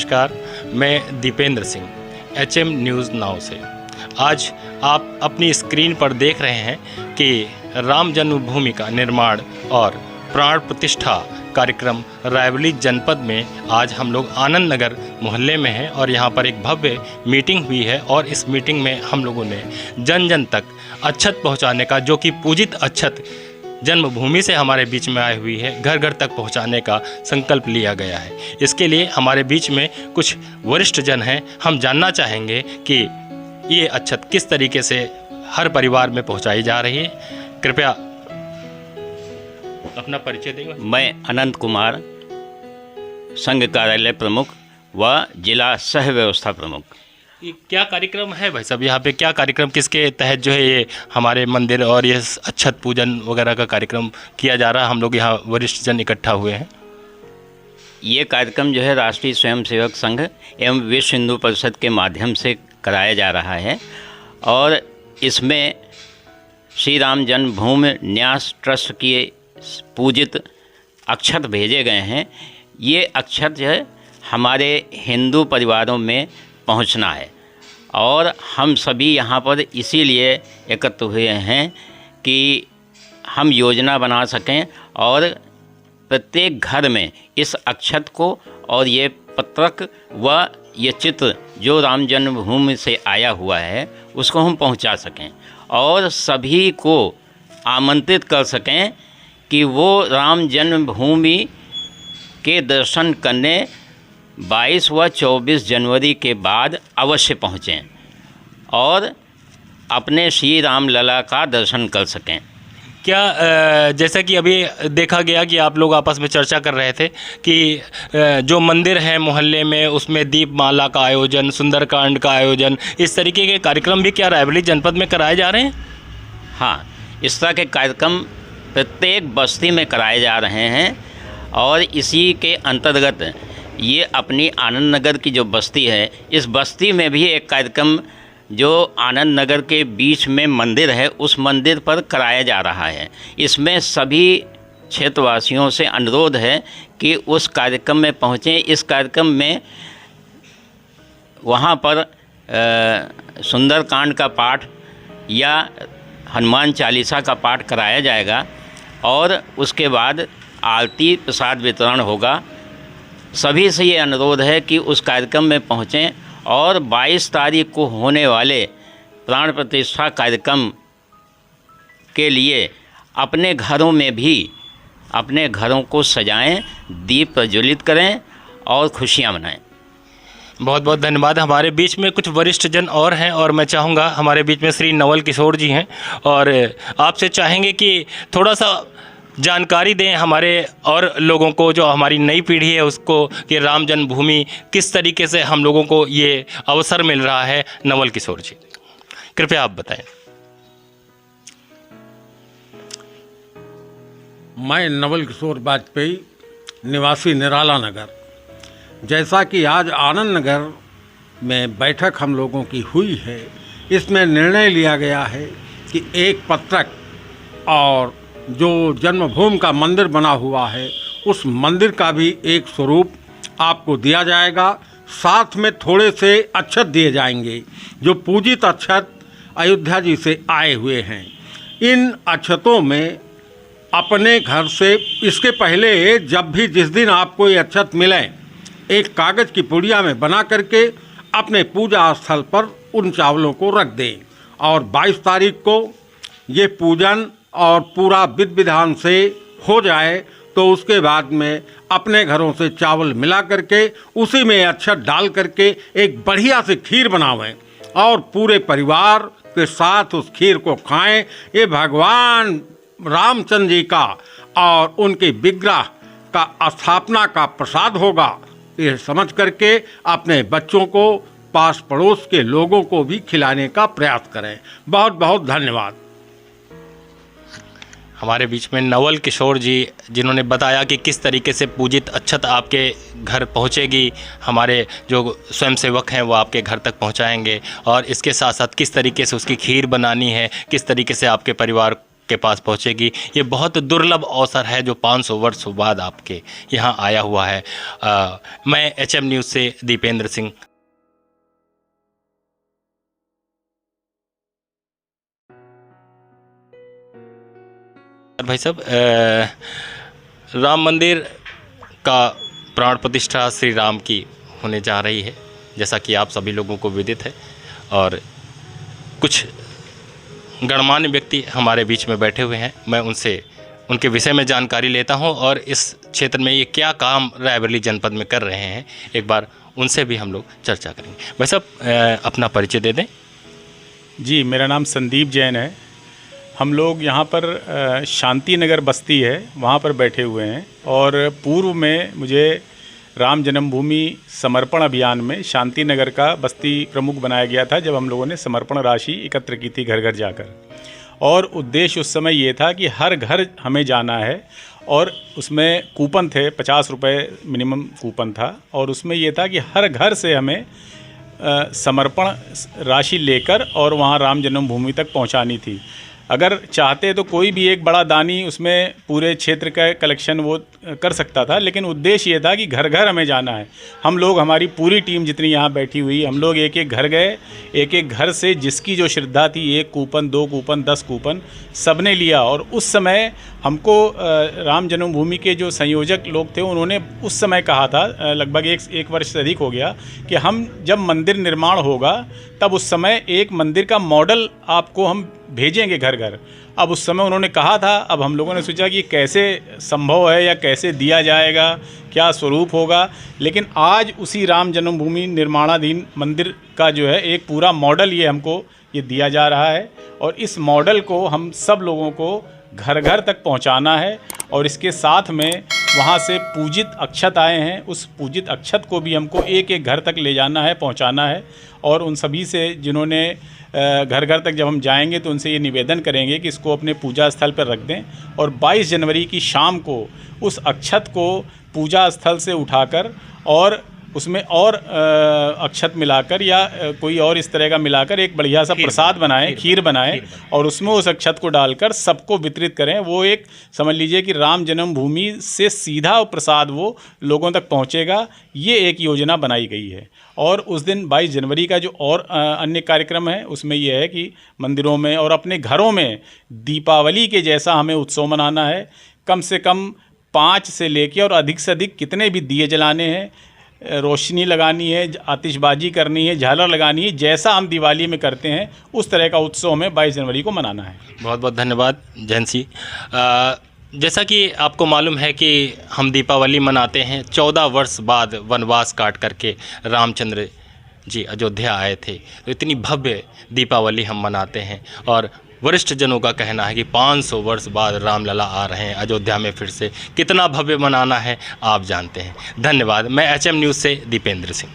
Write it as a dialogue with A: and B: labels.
A: नमस्कार, मैं Dipendra Singh HM News Now से। आज आप अपनी स्क्रीन पर देख रहे हैं कि राम जन्मभूमि का निर्माण और प्राण प्रतिष्ठा कार्यक्रम रायबरेली जनपद में आज हम लोग आनंद नगर मोहल्ले में हैं और यहाँ पर एक भव्य मीटिंग हुई है और इस मीटिंग में हम लोगों ने जन जन तक अक्षत पहुँचाने का, जो कि पूजित अक्षत जन्मभूमि से हमारे बीच में आई हुई है, घर घर तक पहुंचाने का संकल्प लिया गया है। इसके लिए हमारे बीच में कुछ वरिष्ठ जन हैं। हम जानना चाहेंगे कि ये अक्षत किस तरीके से हर परिवार में पहुंचाई जा रही है। कृपया अपना परिचय देंगे।
B: मैं अनंत कुमार, संघ कार्यालय प्रमुख व जिला सह व्यवस्था प्रमुख।
A: ये क्या कार्यक्रम है भाई साहब? यहाँ पे क्या कार्यक्रम, किसके तहत जो है ये हमारे मंदिर और ये अक्षत पूजन वगैरह का कार्यक्रम किया जा रहा है? हम लोग यहाँ वरिष्ठ जन इकट्ठा हुए हैं।
B: ये कार्यक्रम जो है राष्ट्रीय स्वयंसेवक संघ एवं विश्व हिंदू परिषद के माध्यम से कराया जा रहा है और इसमें श्री राम जन्मभूमि न्यास ट्रस्ट की पूजित अक्षत भेजे गए हैं। ये अक्षत जो है हमारे हिंदू परिवारों में पहुंचना है और हम सभी यहाँ पर इसीलिए एकत्र हुए हैं कि हम योजना बना सकें और प्रत्येक घर में इस अक्षत को और ये पत्रक व ये चित्र जो राम जन्मभूमि से आया हुआ है उसको हम पहुंचा सकें और सभी को आमंत्रित कर सकें कि वो राम जन्मभूमि के दर्शन करने 22 व 24 जनवरी के बाद अवश्य पहुँचें और अपने श्री राम लला का दर्शन कर सकें।
A: क्या जैसा कि अभी देखा गया कि आप लोग आपस में चर्चा कर रहे थे कि जो मंदिर है मोहल्ले में उसमें दीपमाला का आयोजन, सुंदरकांड का आयोजन, इस तरीके के कार्यक्रम भी क्या रायबरेली जनपद में कराए जा रहे हैं?
B: हाँ, इस तरह के कार्यक्रम प्रत्येक बस्ती में कराए जा रहे हैं और इसी के अंतर्गत ये अपनी आनंद नगर की जो बस्ती है, इस बस्ती में भी एक कार्यक्रम जो आनंद नगर के बीच में मंदिर है उस मंदिर पर कराया जा रहा है। इसमें सभी क्षेत्रवासियों से अनुरोध है कि उस कार्यक्रम में पहुँचें। इस कार्यक्रम में वहाँ पर सुंदरकांड का पाठ या हनुमान चालीसा का पाठ कराया जाएगा और उसके बाद आरती प्रसाद वितरण होगा। सभी से ये अनुरोध है कि उस कार्यक्रम में पहुँचें और 22 तारीख को होने वाले प्राण प्रतिष्ठा कार्यक्रम के लिए अपने घरों में भी अपने घरों को सजाएं, दीप प्रज्वलित करें और खुशियां मनाएं।
A: बहुत बहुत धन्यवाद। हमारे बीच में कुछ वरिष्ठ जन और हैं और मैं चाहूँगा, हमारे बीच में श्री नवल किशोर जी हैं और आपसे चाहेंगे कि थोड़ा सा जानकारी दें हमारे और लोगों को, जो हमारी नई पीढ़ी है उसको, कि राम जन्मभूमि किस तरीके से हम लोगों को ये अवसर मिल रहा है। नवल किशोर जी, कृपया आप बताएं।
C: मैं नवल किशोर वाजपेयी, निवासी निराला नगर। जैसा कि आज आनंद नगर में बैठक हम लोगों की हुई है, इसमें निर्णय लिया गया है कि एक पत्रक और जो जन्मभूमि का मंदिर बना हुआ है उस मंदिर का भी एक स्वरूप आपको दिया जाएगा। साथ में थोड़े से अक्षत दिए जाएंगे जो पूजित अक्षत अयोध्या जी से आए हुए हैं। इन अक्षतों में अपने घर से, इसके पहले जब भी जिस दिन आपको ये अक्षत मिले, एक कागज़ की पुड़िया में बना करके अपने पूजा स्थल पर उन चावलों को रख दें और 22 तारीख को ये पूजन और पूरा विधि विधान से हो जाए तो उसके बाद में अपने घरों से चावल मिला करके उसी में अक्षत डाल करके एक बढ़िया से खीर बनावें और पूरे परिवार के साथ उस खीर को खाएं। ये भगवान रामचंद्र जी का और उनके विग्रह का स्थापना का प्रसाद होगा, ये समझ करके अपने बच्चों को, पास पड़ोस के लोगों को भी खिलाने का प्रयास करें। बहुत बहुत धन्यवाद।
A: हमारे बीच में नवल किशोर जी, जिन्होंने बताया कि किस तरीके से पूजित अक्षत आपके घर पहुंचेगी, हमारे जो स्वयंसेवक हैं वो आपके घर तक पहुंचाएंगे और इसके साथ साथ किस तरीके से उसकी खीर बनानी है, किस तरीके से आपके परिवार आपके पास पहुंचेगी। ये बहुत दुर्लभ अवसर है जो 500 वर्ष बाद आपके यहाँ आया हुआ है। मैं HM न्यूज़ से दीपेंद्र सिंह। भाई साहब, राम मंदिर का प्राण प्रतिष्ठा श्री राम की होने जा रही है, जैसा कि आप सभी लोगों को विदित है, और कुछ गणमान्य व्यक्ति हमारे बीच में बैठे हुए हैं। मैं उनसे उनके विषय में जानकारी लेता हूं और इस क्षेत्र में ये क्या काम रायबरेली जनपद में कर रहे हैं, एक बार उनसे भी हम लोग चर्चा करेंगे। भाई साहब, अपना परिचय दे दें।
D: जी, मेरा नाम संदीप जैन है। हम लोग यहाँ पर शांति नगर बस्ती है, वहाँ पर बैठे हुए हैं, और पूर्व में मुझे राम जन्मभूमि समर्पण अभियान में शांति नगर का बस्ती प्रमुख बनाया गया था, जब हम लोगों ने समर्पण राशि एकत्र की थी घर घर जाकर। और उद्देश्य उस समय ये था कि हर घर हमें जाना है, और उसमें कूपन थे, 50 रुपये मिनिमम कूपन था, और उसमें ये था कि हर घर से हमें समर्पण राशि लेकर और वहाँ राम जन्मभूमि तक पहुँचानी थी। अगर चाहते तो कोई भी एक बड़ा दानी उसमें पूरे क्षेत्र का कलेक्शन वो कर सकता था, लेकिन उद्देश्य ये था कि घर घर हमें जाना है। हम लोग, हमारी पूरी टीम जितनी यहाँ बैठी हुई, हम लोग एक एक घर गए, एक एक घर से जिसकी जो श्रद्धा थी, 1 कूपन, 2 कूपन, 10 कूपन सबने लिया। और उस समय हमको राम जन्मभूमि के जो संयोजक लोग थे, उन्होंने उस समय कहा था, लगभग एक वर्ष से अधिक हो गया, कि हम जब मंदिर निर्माण होगा तब उस समय एक मंदिर का मॉडल आपको हम भेजेंगे घर घर। अब उस समय उन्होंने कहा था, अब हम लोगों ने सोचा कि कैसे संभव है या कैसे दिया जाएगा, क्या स्वरूप होगा। लेकिन आज उसी राम जन्मभूमि निर्माणाधीन मंदिर का जो है एक पूरा मॉडल ये हमको ये दिया जा रहा है, और इस मॉडल को हम सब लोगों को घर घर तक पहुंचाना है। और इसके साथ में वहाँ से पूजित अक्षत आए हैं, उस पूजित अक्षत को भी हमको एक एक घर तक ले जाना है, पहुँचाना है। और उन सभी से जिन्होंने घर घर तक जब हम जाएंगे तो उनसे ये निवेदन करेंगे कि इसको अपने पूजा स्थल पर रख दें, और 22 जनवरी की शाम को उस अक्षत को पूजा स्थल से उठाकर और उसमें और अक्षत मिलाकर या कोई और इस तरह का मिलाकर एक बढ़िया सा प्रसाद बनाएं, खीर बनाएं, और उसमें उस अक्षत को डालकर सबको वितरित करें। वो एक समझ लीजिए कि राम जन्मभूमि से सीधा प्रसाद वो लोगों तक पहुंचेगा। ये एक योजना बनाई गई है। और उस दिन 22 जनवरी का जो और अन्य कार्यक्रम है, उसमें यह है कि मंदिरों में और अपने घरों में दीपावली के जैसा हमें उत्सव मनाना है। कम से कम 5 से लेकर और अधिक से अधिक कितने भी दिए जलाने हैं, रोशनी लगानी है, आतिशबाजी करनी है, झालर लगानी है, जैसा हम दिवाली में करते हैं उस तरह का उत्सव हमें 22 जनवरी को मनाना है।
A: बहुत बहुत धन्यवाद जैन जी। जैसा कि आपको मालूम है कि हम दीपावली मनाते हैं, 14 वर्ष बाद वनवास काट करके रामचंद्र जी अयोध्या आए थे, तो इतनी भव्य दीपावली हम मनाते हैं। और वरिष्ठ जनों का कहना है कि 500 वर्ष बाद रामलला आ रहे हैं अयोध्या में, फिर से कितना भव्य मनाना है आप जानते हैं। धन्यवाद। मैं HM न्यूज़ से दीपेंद्र सिंह।